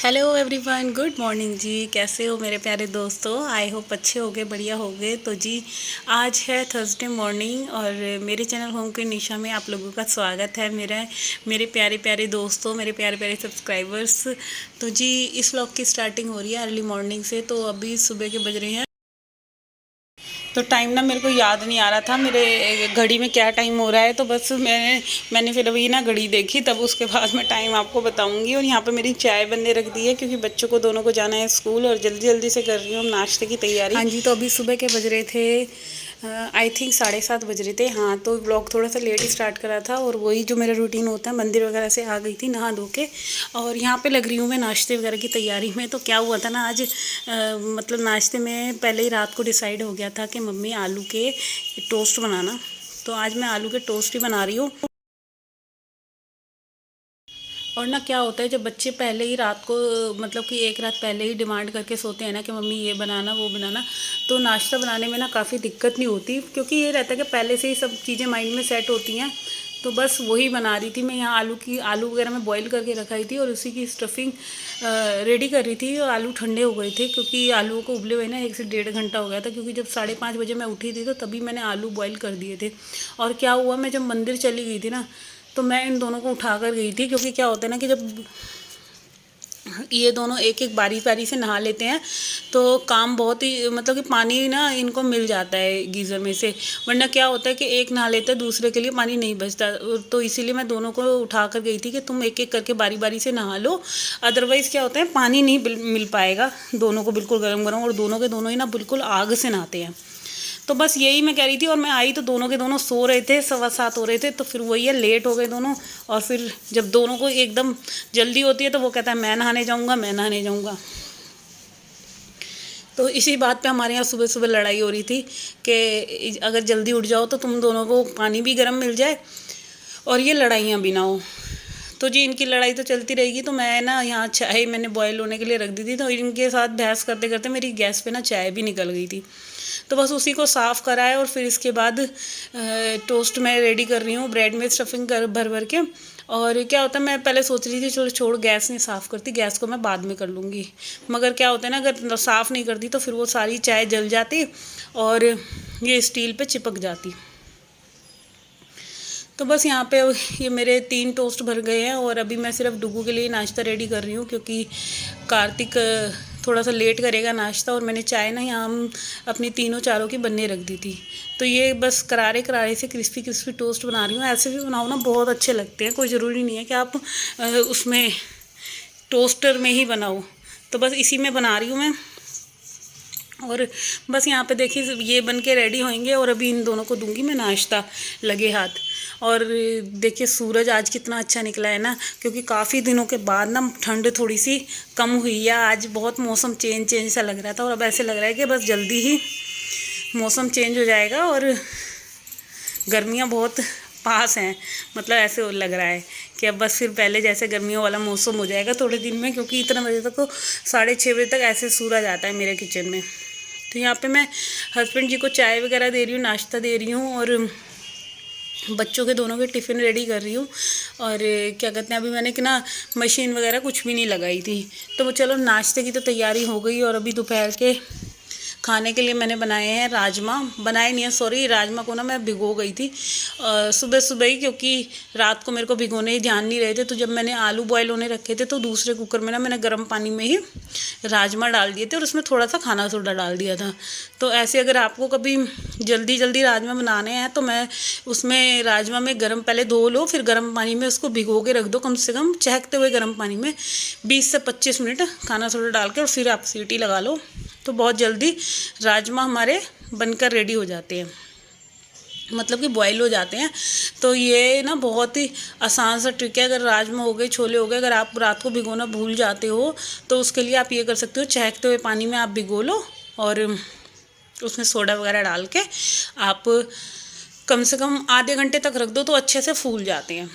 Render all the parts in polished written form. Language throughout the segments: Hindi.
हेलो एवरीवन, गुड मॉर्निंग जी। कैसे हो मेरे प्यारे दोस्तों? आई होप अच्छे होगे, बढ़िया होगे। तो जी, आज है थर्सडे मॉर्निंग और मेरे चैनल होम क्वीन निशा में आप लोगों का स्वागत है। मेरे प्यारे प्यारे दोस्तों, मेरे प्यारे प्यारे सब्सक्राइबर्स। तो जी, इस व्लॉग की स्टार्टिंग हो रही है अर्ली मॉर्निंग से। तो अभी सुबह के बज रहे हैं, तो टाइम ना मेरे को याद नहीं आ रहा था मेरे घड़ी में क्या टाइम हो रहा है। तो बस मैंने फिर अभी ना घड़ी देखी, तब उसके बाद मैं टाइम आपको बताऊंगी। और यहाँ पे मेरी चाय बनने रख दी है क्योंकि बच्चों को दोनों को जाना है स्कूल, और जल्दी जल्दी से कर रही हूँ नाश्ते की तैयारी। हाँ जी, तो अभी सुबह के बज रहे थे आई थिंक 7:30 बज रहे थे। हाँ, तो ब्लॉग थोड़ा सा लेट ही स्टार्ट करा था, और वही जो मेरा रूटीन होता है, मंदिर वगैरह से आ गई थी नहा धो के, और यहाँ पे लग रही हूँ मैं नाश्ते वगैरह की तैयारी में। तो क्या हुआ था ना आज, मतलब नाश्ते में पहले ही रात को डिसाइड हो गया था कि मम्मी आलू के टोस्ट बनाना। तो आज मैं आलू के टोस्ट ही बना रही हूँ। और ना क्या होता है, जब बच्चे पहले ही रात को, मतलब कि एक रात पहले ही डिमांड करके सोते हैं ना कि मम्मी ये बनाना वो बनाना, तो नाश्ता बनाने में ना काफ़ी दिक्कत नहीं होती, क्योंकि ये रहता है कि पहले से ही सब चीज़ें माइंड में सेट होती हैं। तो बस वही बना रही थी मैं। यहाँ आलू वगैरह मैं बॉईल करके रखाई थी, और उसी की स्टफिंग रेडी कर रही थी। और आलू ठंडे हो गए थे, क्योंकि आलूओं को उबले हुए ना 1 से 1.5 घंटा हो गया था, क्योंकि जब 5:30 बजे मैं उठी थी तो तभी मैंने आलू बॉईल कर दिए थे। और क्या हुआ, मैं जब मंदिर चली गई थी ना, तो मैं इन दोनों को उठा कर गई थी, क्योंकि क्या होता है ना कि जब ये दोनों एक एक बारी बारी से नहा लेते हैं तो काम बहुत ही, मतलब कि पानी ना इनको मिल जाता है गीज़र में से। वरना क्या होता है कि एक नहा लेते हैं, दूसरे के लिए पानी नहीं बचता। तो इसीलिए मैं दोनों को उठा कर गई थी कि तुम एक एक करके बारी बारी से नहा लो, अदरवाइज़ क्या होता है, पानी नहीं मिल पाएगा दोनों को बिल्कुल गर्म गर्म। और दोनों के दोनों ही ना बिल्कुल आग से नहाते हैं। तो बस यही मैं कह रही थी। और मैं आई तो दोनों के दोनों सो रहे थे, 7:15 हो रहे थे। तो फिर वही है, लेट हो गए दोनों। और फिर जब दोनों को एकदम जल्दी होती है तो वो कहता है मैं नहाने जाऊँगा, मैं नहाने जाऊँगा। तो इसी बात पे हमारे यहाँ सुबह सुबह लड़ाई हो रही थी कि अगर जल्दी उठ जाओ तो तुम दोनों को पानी भी गर्म मिल जाए और ये लड़ाइयाँ भी ना हो। तो जी, इनकी लड़ाई तो चलती रहेगी। तो मैं ना यहाँ चाय मैंने बॉयल होने के लिए रख दी थी, तो इनके साथ बहस करते करते मेरी गैस पे ना चाय भी निकल गई थी। तो बस उसी को साफ़ करा है, और फिर इसके बाद टोस्ट मैं रेडी कर रही हूँ, ब्रेड में स्टफिंग कर भर भर के। और क्या होता है, मैं पहले सोच रही थी चलो छोड़, गैस नहीं साफ़ करती, गैस को मैं बाद में कर लूँगी। मगर क्या होता है ना, अगर साफ़ नहीं करती तो फिर वो सारी चाय जल जाती और ये स्टील पे चिपक जाती। तो बस यहाँ पे ये मेरे 3 टोस्ट भर गए हैं, और अभी मैं सिर्फ डुगू के लिए नाश्ता रेडी कर रही हूँ, क्योंकि कार्तिक थोड़ा सा लेट करेगा नाश्ता। और मैंने चाय ना यहाँ हम अपनी तीनों चारों की बनने रख दी थी। तो ये बस करारे करारे से क्रिस्पी क्रिस्पी टोस्ट बना रही हूँ। ऐसे भी बनाओ ना, बहुत अच्छे लगते हैं। कोई ज़रूरी नहीं है कि आप उसमें टोस्टर में ही बनाओ। तो बस इसी में बना रही हूँ मैं। और बस यहाँ पे देखिए, ये बन के रेडी होंगे, और अभी इन दोनों को दूंगी मैं नाश्ता लगे हाथ। और देखिए, सूरज आज कितना अच्छा निकला है ना, क्योंकि काफ़ी दिनों के बाद ना ठंड थोड़ी सी कम हुई है। आज बहुत मौसम चेंज सा लग रहा था, और अब ऐसे लग रहा है कि बस जल्दी ही मौसम चेंज हो जाएगा और गर्मियाँ बहुत पास हैं। मतलब ऐसे लग रहा है कि अब बस फिर पहले जैसे गर्मियों वाला मौसम हो जाएगा थोड़े दिन में, क्योंकि इतना बजे तक तो 6:30 बजे तक ऐसे सूरज आता है मेरे किचन में। तो यहाँ पे मैं हस्बैंड जी को चाय वगैरह दे रही हूँ, नाश्ता दे रही हूँ, और बच्चों के दोनों के टिफ़िन रेडी कर रही हूँ। और क्या कहते हैं, अभी मैंने कि ना मशीन वगैरह कुछ भी नहीं लगाई थी। तो वो चलो, नाश्ते की तो तैयारी हो गई। और अभी दोपहर के खाने के लिए मैंने बनाए हैं राजमा। बनाए नहीं है, सॉरी, राजमा को ना मैं भिगो गई थी सुबह सुबह ही, क्योंकि रात को मेरे को भिगोने ही ध्यान नहीं रहे थे। तो जब मैंने आलू बॉयल होने रखे थे तो दूसरे कुकर में ना मैंने गर्म पानी में ही राजमा डाल दिए थे, और उसमें थोड़ा सा खाना सोडा डाल दिया था। तो ऐसे अगर आपको कभी जल्दी जल्दी राजमा बनाने हैं तो मैं उसमें राजमा में गर्म पहले धो लो, फिर गर्म पानी में उसको भिगो के रख दो, कम से कम चहकते हुए गर्म पानी में 20 से 25 मिनट खाना सोडा डाल के, और फिर आप सीटी लगा लो। तो बहुत जल्दी राजमा हमारे बनकर रेडी हो जाते हैं, मतलब कि बॉयल हो जाते हैं। तो ये ना बहुत ही आसान सा ट्रिक है। अगर राजमा हो गए, छोले हो गए, अगर आप रात को भिगोना भूल जाते हो तो उसके लिए आप ये कर सकते हो, चहकते हुए पानी में आप भिगो लो, और उसमें सोडा वगैरह डाल के आप कम से कम आधे घंटे तक रख दो, तो अच्छे से फूल जाते हैं।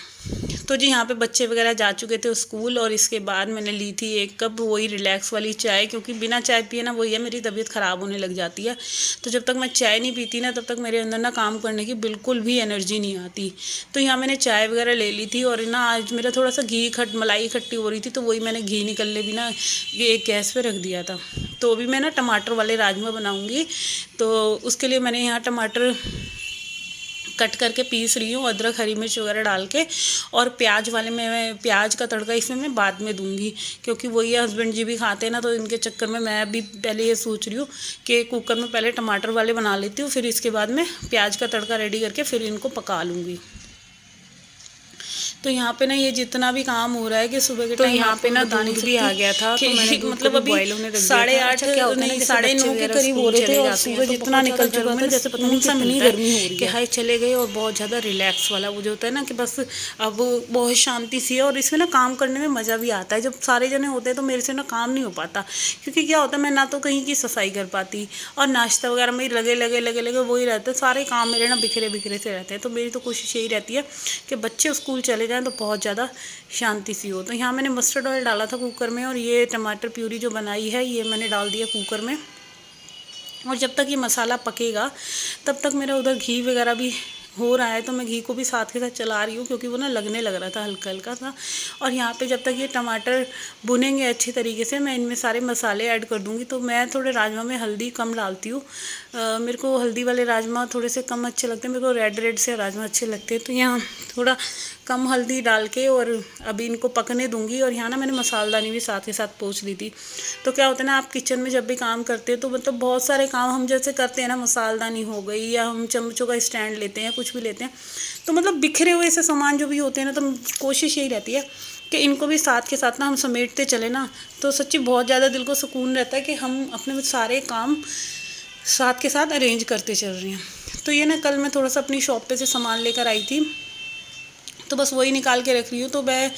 तो जी यहाँ पे बच्चे वगैरह जा चुके थे स्कूल, और इसके बाद मैंने ली थी 1 कप वही रिलैक्स वाली चाय, क्योंकि बिना चाय पिए ना वही है, मेरी तबीयत ख़राब होने लग जाती है। तो जब तक मैं चाय नहीं पीती ना तब तक मेरे अंदर ना काम करने की बिल्कुल भी एनर्जी नहीं आती। तो यहाँ मैंने चाय वगैरह ले ली थी, और ना आज मेरा थोड़ा सा मलाई इकट्ठी हो रही थी, तो वही मैंने घी निकलने भी ना ये एक गैस पे रख दिया था। तो अभी मैं ना टमाटर वाले राजमा बनाऊँगी, तो उसके लिए मैंने यहाँ टमाटर कट करके पीस रही हूँ, अदरक हरी मिर्च वगैरह डाल के। और प्याज वाले में मैं प्याज का तड़का इसमें मैं बाद में दूंगी, क्योंकि वही हस्बैंड जी भी खाते हैं ना, तो इनके चक्कर में मैं अभी पहले ये सोच रही हूँ कि कुकर में पहले टमाटर वाले बना लेती हूँ, फिर इसके बाद में प्याज का तड़का रेडी करके फिर इनको पका लूँगी। तो यहाँ पे ना ये जितना भी काम हो रहा है कि सुबह के टाइम यहाँ पे ना दूध भी आ गया था, तो मैंने मतलब अभी 8:30 नहीं 9:30 के करीब हो रहे थे, और सुबह जितना निकल चुका था जैसे पता नहीं कितनी गर्मी हो रही है कि हाय चले गए। और बहुत ज़्यादा रिलैक्स वाला वो जो होता है ना कि बस अब बहुत शांति सी है, और इसमें ना काम करने में मज़ा भी आता है। जब सारे जने होते हैं तो मेरे से ना काम नहीं हो पाता, क्योंकि क्या होता है मैं ना तो कहीं की सफाई कर पाती, और नाश्ता वगैरह में लगे वही रहता है, सारे काम मेरे ना बिखरे से रहते हैं। तो मेरी तो कोशिश यही रहती है कि बच्चे स्कूल चले जाएँ तो बहुत ज़्यादा शांति सी हो। तो यहाँ मैंने मस्टर्ड ऑयल डाला था कुकर में, और ये टमाटर प्यूरी जो बनाई है ये मैंने डाल दिया कुकर में। और जब तक ये मसाला पकेगा तब तक मेरा उधर घी वगैरह भी हो रहा है, तो मैं घी को भी साथ के साथ चला रही हूँ, क्योंकि वो ना लगने लग रहा था हल्का हल्का सा। और यहाँ पे जब तक ये टमाटर भुनेंगे अच्छी तरीके से मैं इनमें सारे मसाले ऐड कर दूँगी। तो मैं थोड़े राजमा में हल्दी कम डालती हूँ, मेरे को हल्दी वाले राजमा थोड़े से कम अच्छे लगते हैं, मेरे को रेड से राजमा अच्छे लगते हैं। तो यहाँ थोड़ा कम हल्दी डाल के और अभी इनको पकने दूंगी। और यहाँ ना मैंने मसालदानी भी साथ के साथ पोंछ ली थी। तो क्या होता है ना, आप किचन में जब भी काम करते हैं तो मतलब बहुत सारे काम हम जैसे करते हैं ना, मसालदानी हो गई या हम चम्मचों का स्टैंड लेते हैं, कुछ भी लेते हैं, तो मतलब बिखरे हुए से सामान जो भी होते हैं ना, तो कोशिश यही रहती है कि इनको भी साथ के साथ ना हम समेटते चले ना, तो सच्ची बहुत ज़्यादा दिल को सुकून रहता है कि हम अपने सारे काम साथ के साथ अरेंज करते चल रहे हैं। तो ये ना कल मैं थोड़ा सा अपनी शॉप पे से सामान लेकर आई थी, तो बस वही निकाल के रख रही हूँ। तो मैं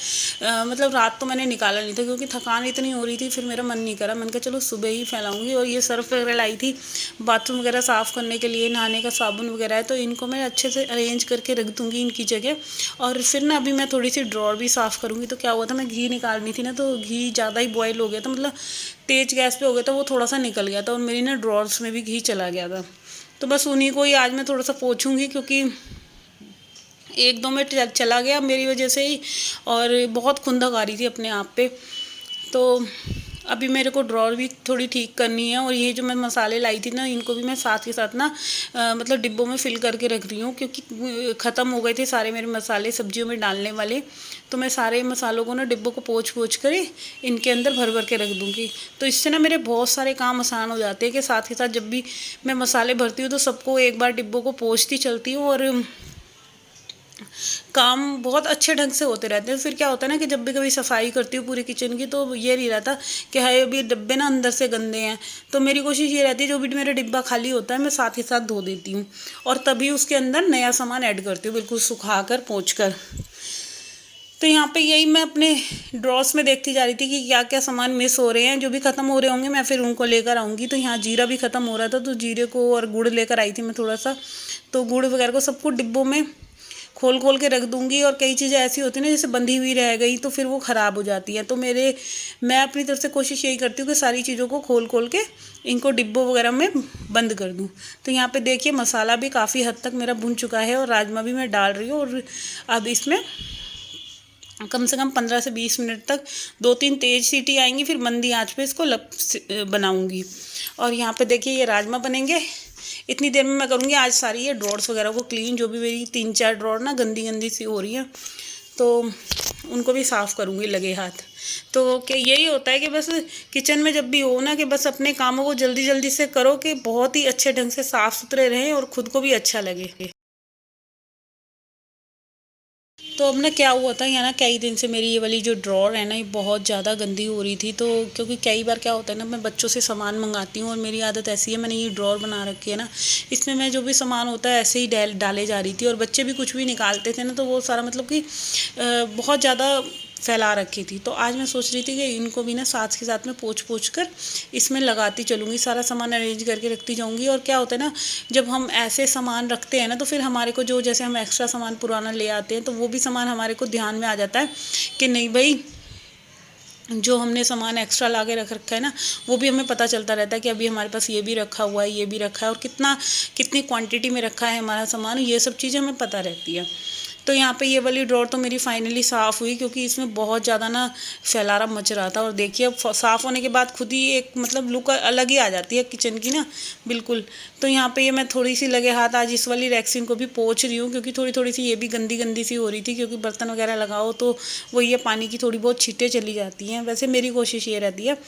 मतलब रात तो मैंने निकाला नहीं था, क्योंकि थकान इतनी हो रही थी, फिर मेरा मन नहीं करा, मैंने कहा चलो सुबह ही फैलाऊंगी। और ये सर्फ वगैरह लाई थी बाथरूम वगैरह साफ़ करने के लिए, नहाने का साबुन वगैरह है, तो इनको मैं अच्छे से अरेंज करके रख दूँगी इनकी जगह। और फिर ना अभी मैं थोड़ी सी ड्रॉर भी साफ़ करूँगी। तो क्या हुआ था, मैं घी निकालनी थी ना, तो घी ज़्यादा ही बॉयल हो गया था, मतलब तेज़ गैस पर हो गया था, वो थोड़ा सा निकल गया था, और मेरी ना ड्रॉर्स में भी घी चला गया था। तो बस उन्हीं को ही आज मैं थोड़ा सा पोंछूँगी, क्योंकि 1-2 मिनट चला गया मेरी वजह से ही, और बहुत खुंदक आ रही थी अपने आप पे। तो अभी मेरे को ड्रॉर भी थोड़ी ठीक करनी है। और ये जो मैं मसाले लाई थी ना, इनको भी मैं साथ के साथ ना मतलब डिब्बों में फिल करके रख रही हूँ, क्योंकि ख़त्म हो गए थे सारे मेरे मसाले सब्जियों में डालने वाले। तो मैं सारे मसालों को ना डिब्बों को पोंछ कर इनके अंदर भर के रख दूँगी। तो इससे ना मेरे बहुत सारे काम आसान हो जाते हैं कि साथ के साथ जब भी मैं मसाले भरती हूँ तो सबको एक बार डिब्बों को पोंछती चलती हूँ, और काम बहुत अच्छे ढंग से होते रहते हैं। फिर क्या होता है ना कि जब भी कभी सफाई करती हूँ पूरी किचन की, तो ये नहीं रहता कि हाय अभी डिब्बे ना अंदर से गंदे हैं। तो मेरी कोशिश ये रहती है जो भी मेरा डिब्बा खाली होता है मैं साथ ही साथ धो देती हूँ, और तभी उसके अंदर नया सामान ऐड करती हूँ, बिल्कुल सुखा कर पोंछ कर। तो यहाँ पे यही मैं अपने ड्रॉर्स में देखती जा रही थी कि क्या क्या सामान मिस हो रहे हैं, जो भी ख़त्म हो रहे होंगे मैं फिर उनको लेकर आऊँगी। तो यहाँ जीरा भी ख़त्म हो रहा था, तो जीरे को और गुड़ लेकर आई थी मैं थोड़ा सा। तो गुड़ वगैरह को सबको डिब्बों में खोल के रख दूँगी। और कई चीज़ें ऐसी होती हैं ना जैसे बंधी हुई रह गई तो फिर वो ख़राब हो जाती है। तो मैं अपनी तरफ से कोशिश यही करती हूँ कि सारी चीज़ों को खोल के इनको डिब्बों वगैरह में बंद कर दूँ। तो यहाँ पे देखिए मसाला भी काफ़ी हद तक मेरा भुन चुका है, और राजमा भी मैं डाल रही हूँ। और अब इसमें कम से कम 15 से 20 मिनट तक 2-3 तेज़ सीटी आएंगी, फिर मंदी आंच पे इसको बनाऊंगी। और यहाँ पे देखिए ये राजमा बनेंगे, इतनी देर में मैं करूँगी आज सारी ये ड्रॉर्स वगैरह को क्लीन, जो भी मेरी 3-4 ड्रॉर ना गंदी सी हो रही हैं, तो उनको भी साफ़ करूँगी लगे हाथ। तो क्या यही होता है कि बस किचन में जब भी हो ना, कि बस अपने कामों को जल्दी से करो कि बहुत ही अच्छे ढंग से साफ़ सुथरे रहें और ख़ुद को भी अच्छा लगे। तो अब ना क्या हुआ था, यहाँ ना कई दिन से मेरी ये वाली जो ड्रॉर है ना, ये बहुत ज़्यादा गंदी हो रही थी। तो क्योंकि कई बार क्या होता है ना, मैं बच्चों से सामान मंगाती हूँ, और मेरी आदत ऐसी है, मैंने ये ड्रॉर बना रखी है ना, इसमें मैं जो भी सामान होता है ऐसे ही डाले जा रही थी। और बच्चे भी कुछ भी निकालते थे ना, तो वो सारा मतलब कि बहुत ज़्यादा फैला रखी थी। तो आज मैं सोच रही थी कि इनको भी ना साथ के साथ में पोंछ कर इसमें लगाती चलूँगी, सारा सामान अरेंज करके रखती जाऊँगी। और क्या होता है ना, जब हम ऐसे सामान रखते हैं ना तो फिर हमारे को जो जैसे हम एक्स्ट्रा सामान पुराना ले आते हैं तो वो भी सामान हमारे को ध्यान में आ जाता है कि नहीं भाई, जो हमने सामान एक्स्ट्रा ला के रख रखा है ना, वो भी हमें पता चलता रहता है कि अभी हमारे पास ये भी रखा हुआ है, ये भी रखा है, और कितनी क्वांटिटी में रखा है हमारा सामान, ये सब चीज़ें हमें पता रहती है। तो यहाँ पे ये वाली ड्रॉर तो मेरी फाइनली साफ़ हुई, क्योंकि इसमें बहुत ज़्यादा ना फैलारा मच रहा था। और देखिए अब साफ़ होने के बाद खुद ही एक मतलब लुक अलग ही आ जाती है किचन की ना, बिल्कुल। तो यहाँ पे ये मैं थोड़ी सी लगे हाथ आज इस वाली रैक्सिन को भी पोंछ रही हूँ, क्योंकि थोड़ी थोड़ी सी ये भी गंदी गंदी सी हो रही थी, क्योंकि बर्तन वगैरह लगाओ तो वो ये पानी की थोड़ी बहुत छींटें चली जाती हैं। वैसे मेरी कोशिश ये रहती है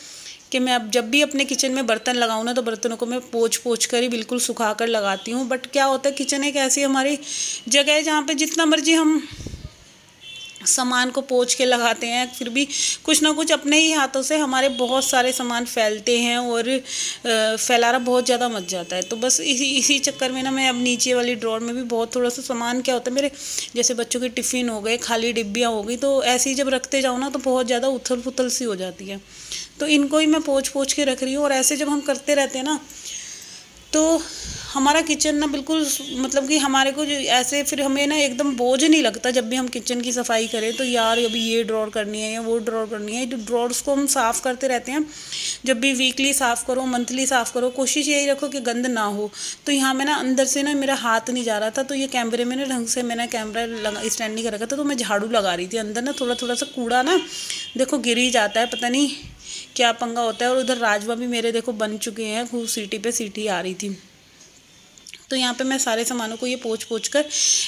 कि मैं अब जब भी अपने किचन में बर्तन लगाऊँ ना, तो बर्तनों को मैं पोंछ कर ही बिल्कुल सुखा कर लगाती हूँ। बट क्या होता है, किचन एक ऐसी हमारी जगह है जहाँ पे जितना मर्जी हम सामान को पोंछ के लगाते हैं, फिर भी कुछ ना कुछ अपने ही हाथों से हमारे बहुत सारे सामान फैलते हैं और फैलारा बहुत ज़्यादा मच जाता है। तो बस इसी चक्कर में ना मैं अब नीचे वाली ड्रॉर में भी बहुत थोड़ा सा सामान, क्या होता है मेरे जैसे बच्चों के टिफ़िन हो गए, खाली डिब्बियाँ हो गई, तो ऐसे ही जब रखते जाओ ना तो बहुत ज़्यादा उथल पुथल सी हो जाती है। तो इनको ही मैं पोंछ के रख रही हूँ। और ऐसे जब हम करते रहते हैं ना तो हमारा किचन ना बिल्कुल मतलब कि हमारे को जो ऐसे फिर हमें ना एकदम बोझ नहीं लगता जब भी हम किचन की सफाई करें। तो यार अभी ये ड्रॉर करनी है या वो ड्रॉर करनी है, जो ड्रॉर्स को हम साफ़ करते रहते हैं, जब भी वीकली साफ़ करो, मंथली साफ़ करो, कोशिश यही रखो कि गंद ना हो। तो यहाँ मैं ना अंदर से ना मेरा हाथ नहीं जा रहा था, तो ये कैमरे में ना ढंग से मैंने कैमरा लगा स्टैंड नहीं कर रखा था, तो मैं झाड़ू लगा रही थी। अंदर ना थोड़ा थोड़ा सा कूड़ा ना देखो गिर ही जाता है, पता नहीं क्या पंगा होता है। और उधर राजमा भी मेरे देखो बन चुके हैं, खूब सीटी पे सीटी आ रही थी। तो यहाँ पे मैं सारे सामानों को ये पोंछ कर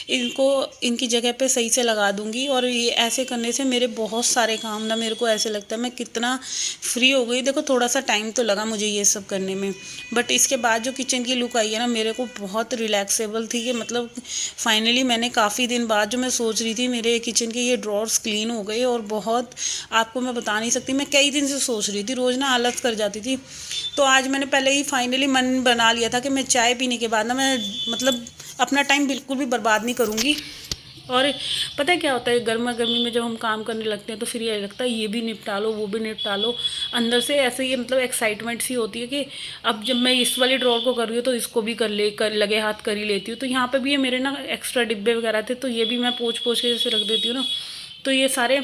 इनको इनकी जगह पे सही से लगा दूँगी। और ये ऐसे करने से मेरे बहुत सारे काम ना, मेरे को ऐसे लगता है मैं कितना फ्री हो गई। देखो थोड़ा सा टाइम तो लगा मुझे ये सब करने में, बट इसके बाद जो किचन की लुक आई है ना, मेरे को बहुत रिलैक्सेबल थी। कि मतलब फाइनली मैंने काफ़ी दिन बाद जो मैं सोच रही थी मेरे किचन के ये ड्रॉर्स क्लीन हो गए, और बहुत आपको मैं बता नहीं सकती, मैं कई दिन से सोच रही थी, रोज़ ना आलस कर जाती थी। तो आज मैंने पहले ही फाइनली मन बना लिया था कि मैं चाय पीने के बाद ना मैं मतलब अपना टाइम बिल्कुल भी बर्बाद नहीं करूँगी। और पता है क्या होता है, गर्मा गर्मी में जब हम काम करने लगते हैं तो फिर ये लगता है ये भी निपटा लो, वो भी निपटा लो। अंदर से ऐसे ये मतलब एक्साइटमेंट सी होती है कि अब जब मैं इस वाली ड्रॉर को कर रही हूँ तो इसको भी कर लगे हाथ कर ही लेती हूँ। तो यहाँ पे भी ये मेरे ना एक्स्ट्रा डिब्बे वगैरह थे, तो ये भी मैं पोंछ के जैसे रख देती हूँ ना, तो ये सारे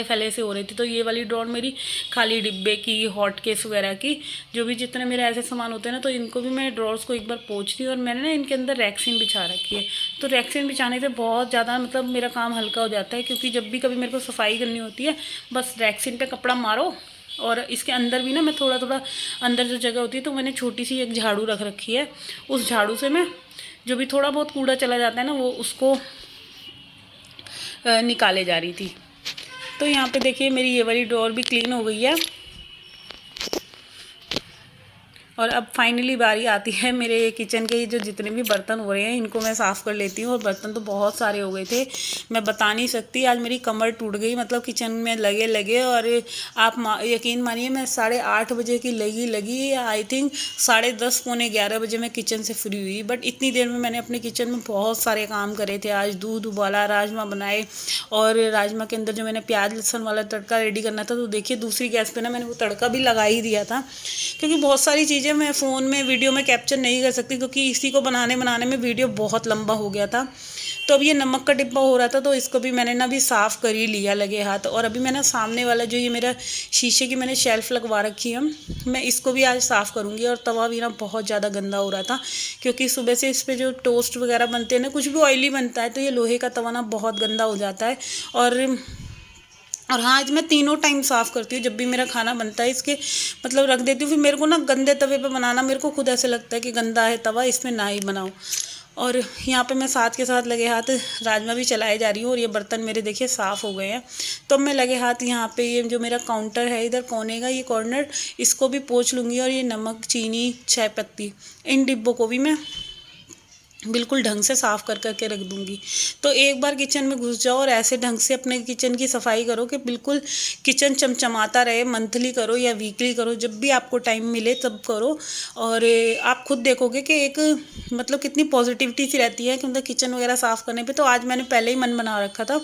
फैले से हो रही थी। तो ये वाली ड्रॉर मेरी खाली डिब्बे की, हॉट केस वगैरह की, जो भी जितने मेरे ऐसे सामान होते हैं ना, तो इनको भी मैं ड्रॉर्स को एक बार पोंछती हूँ। और मैंने ना इनके अंदर रैक्सिन बिछा रखी है। तो रैक्सिन बिछाने से बहुत ज़्यादा मतलब मेरा काम हल्का हो जाता है, क्योंकि जब भी कभी मेरे को सफाई करनी होती है, बस रैक्सिन पे कपड़ा मारो। और इसके अंदर भी ना मैं थोड़ा थोड़ा अंदर जो जगह होती है, तो मैंने छोटी सी एक झाड़ू रख रखी है, उस झाड़ू से मैं जो भी थोड़ा बहुत कूड़ा चला जाता है ना, वो उसको निकाले जा रही थी। तो यहाँ पे देखिए मेरी ये वाली ड्रॉर भी क्लीन हो गई है। और अब फाइनली बारी आती है मेरे किचन के जो जितने भी बर्तन हो रहे हैं, इनको मैं साफ़ कर लेती हूँ। और बर्तन तो बहुत सारे हो गए थे, मैं बता नहीं सकती। आज मेरी कमर टूट गई, मतलब किचन में लगे। और आप यकीन मानिए मैं 8:30 बजे की लगी आई थिंक 10:30 पौने 11 बजे मैं किचन से फ्री हुई। बट इतनी देर में मैंने अपने किचन में बहुत सारे काम करे थे। आज दूध उबाला, राजमा बनाए, और राजमा के अंदर जो मैंने प्याज लहसुन वाला तड़का रेडी करना था, तो देखिए दूसरी गैस पर ना मैंने वो तड़का भी लगा ही दिया था, क्योंकि बहुत सारी चीज़ें मैं फ़ोन में वीडियो में कैप्चर नहीं कर सकती, क्योंकि इसी को बनाने में वीडियो बहुत लंबा हो गया था। तो अब ये नमक का डिब्बा हो रहा था, तो इसको भी मैंने ना अभी साफ़ कर ही लिया लगे हाथ। और अभी मैंने सामने वाला जो ये मेरा शीशे की मैंने शेल्फ़ लगवा रखी है, मैं इसको भी आज साफ़ करूँगी। और तवा भी ना बहुत ज़्यादा गंदा हो रहा था, क्योंकि सुबह से इस पर जो टोस्ट वगैरह बनते हैं ना, कुछ भी ऑयली बनता है, तो ये लोहे का तवा ना बहुत गंदा हो जाता है। और हाँ, आज मैं तीनों टाइम साफ़ करती हूँ, जब भी मेरा खाना बनता है इसके मतलब रख देती हूँ। फिर मेरे को ना गंदे तवे पे बनाना मेरे को खुद ऐसे लगता है कि गंदा है तवा, इसमें ना ही बनाओ। और यहाँ पे मैं साथ के साथ लगे हाथ राजमा भी चलाए जा रही हूँ। और ये बर्तन मेरे देखिए साफ़ हो गए हैं। तो मैं लगे हाथ यहाँ पे ये जो मेरा काउंटर है इधर कोने का ये कॉर्नर, इसको भी पोंछ लूँगी। और ये नमक, चीनी, चाय पत्ती, इन डिब्बों को भी मैं बिल्कुल ढंग से साफ़ कर कर के रख दूँगी। तो एक बार किचन में घुस जाओ और ऐसे ढंग से अपने किचन की सफाई करो कि बिल्कुल किचन चमचमाता रहे। मंथली करो या वीकली करो, जब भी आपको टाइम मिले तब करो। और आप खुद देखोगे कि एक मतलब कितनी पॉजिटिविटी सी रहती है कि मतलब किचन वगैरह साफ़ करने पे। तो आज मैंने पहले ही मन बना रखा था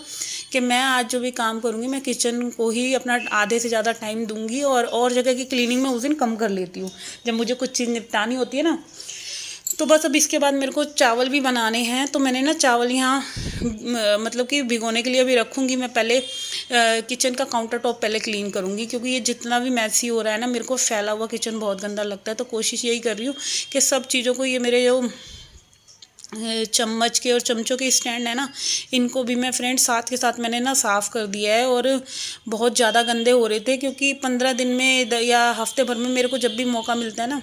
कि मैं आज जो भी काम करूँगी मैं किचन को ही अपना आधे से ज़्यादा टाइम दूँगी, और जगह की क्लीनिंग मैं उस दिन कम कर लेती हूँ जब मुझे कुछ चीज़ निपटानी होती है ना। तो बस अब इसके बाद मेरे को चावल भी बनाने हैं, तो मैंने ना चावल यहाँ मतलब कि भिगोने के लिए अभी रखूँगी। मैं पहले किचन का काउंटर टॉप पहले क्लीन करूँगी, क्योंकि ये जितना भी मैसी हो रहा है ना, मेरे को फैला हुआ किचन बहुत गंदा लगता है। तो कोशिश यही कर रही हूँ कि सब चीज़ों को, ये मेरे जो चम्मच के और चमचों के स्टैंड है ना, इनको भी मैं फ्रेंड साथ के साथ मैंने ना साफ़ कर दिया है। और बहुत ज़्यादा गंदे हो रहे थे, क्योंकि 15 दिन में या हफ्ते भर में मेरे को जब भी मौका मिलता है ना,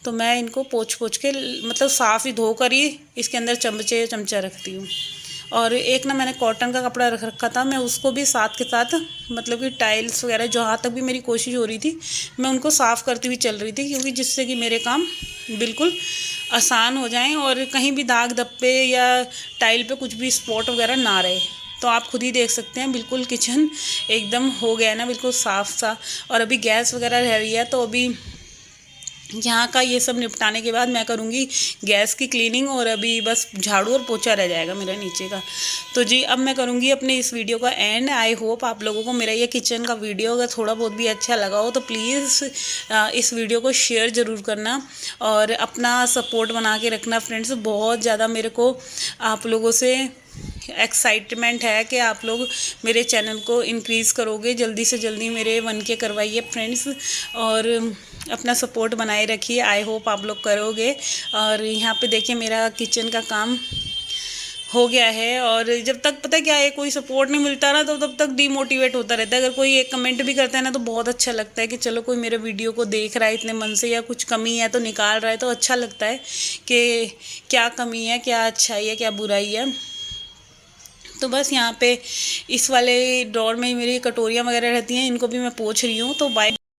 तो मैं इनको पोंछ पोंछ के मतलब साफ़ ही धोकर ही इसके अंदर चमचे चमचा रखती हूँ। और एक ना मैंने कॉटन का कपड़ा रख रखा था, मैं उसको भी साथ के साथ मतलब कि टाइल्स वगैरह जहाँ तक भी मेरी कोशिश हो रही थी मैं उनको साफ़ करती हुई चल रही थी, क्योंकि जिससे कि मेरे काम बिल्कुल आसान हो जाएं और कहीं भी दाग धब्बे या टाइल पे कुछ भी स्पॉट वगैरह ना रहे। तो आप खुद ही देख सकते हैं बिल्कुल किचन एकदम हो गया है ना, बिल्कुल साफ़ सा। और अभी गैस वगैरह रह रही है, तो अभी यहाँ का ये सब निपटाने के बाद मैं करूँगी गैस की क्लीनिंग, और अभी बस झाड़ू और पोछा रह जाएगा मेरा नीचे का। तो जी अब मैं करूँगी अपने इस वीडियो का एंड। आई होप आप लोगों को मेरा ये किचन का वीडियो अगर थोड़ा बहुत भी अच्छा लगा हो तो प्लीज़ इस वीडियो को शेयर ज़रूर करना और अपना सपोर्ट बना के रखना फ्रेंड्स। बहुत ज़्यादा मेरे को आप लोगों से एक्साइटमेंट है कि आप लोग मेरे चैनल को इंक्रीज़ करोगे, जल्दी से जल्दी मेरे 1K करवाइए फ्रेंड्स, और अपना सपोर्ट बनाए रखिए। आई होप आप लोग करोगे। और यहाँ पे देखिए मेरा किचन का काम हो गया है। और जब तक पता है क्या है, कोई सपोर्ट नहीं मिलता ना, तो तब तक डीमोटिवेट होता रहता है। अगर कोई एक कमेंट भी करता है ना, तो बहुत अच्छा लगता है कि चलो कोई मेरे वीडियो को देख रहा है इतने मन से, या कुछ कमी है तो निकाल रहा है, तो अच्छा लगता है कि क्या कमी है, क्या अच्छाई है, क्या बुराई है। तो बस यहाँ पे इस वाले ड्रॉर में मेरी कटोरियाँ वगैरह रहती हैं, इनको भी मैं पोंछ रही हूँ। तो बाय।